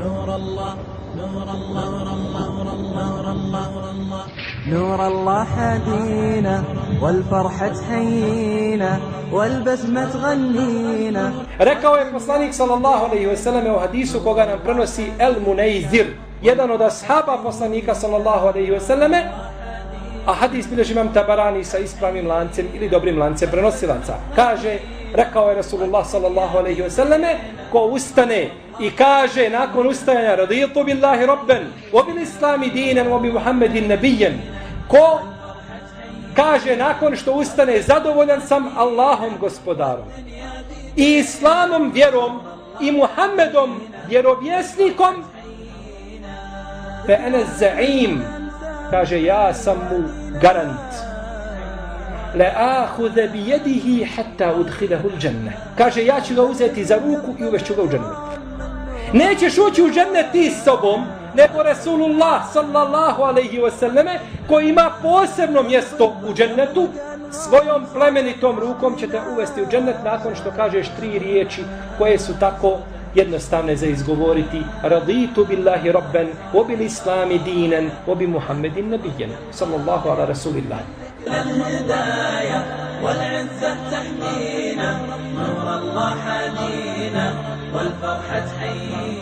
نور الله نور الله نور الله نور الله نور الله نور الله حدينا والفرحة تحيينا والبسمة تغنينا. Rekao je poslanik sallallahu alejhi ve selleme u hadisu koga nam prenosi El Munejzir, jedan od ashaba poslanika sallallahu alejhi ve selleme, a hadis bilježi Imam Tabarani sa ispravnim lancem ili dobrim lancem prenosilaca. Kaže, rekao je Rasulullah sallallahu alejhi ve selleme, ko ustane i kaže nakon ustajanja raditu billahi rabban wa bil islami dinan wa bi Muhammedin nabiyyan, ko kaže nakon što ustane zadovoljan sam Allahom gospodarom i islamom vjerom i Muhammedom vjerovjesnikom, fa ana za'im, kaže ja sam mu garant, la akhudha bi yadihi hatta udkhilahu al-jannah, kaže ja ću ga uzeti za ruku i uvešću ga u džennet. Nećeš ući u džennet ti s sobom, nego Rasulullah sallallahu alejhi ve selleme, koji ima posebno mjesto u džennetu, svojom plemenitom rukom će te uvesti u džennet nakon što kažeš 3 riječi koje su tako jednostavne za izgovoriti: raditu billahi rabban wa bil islami dinan wa bi Muhammedin nabiyyan sallallahu ala rasulillah. الهداية والعزة تحمينا نور الله حدينا والفرحة تحيينا.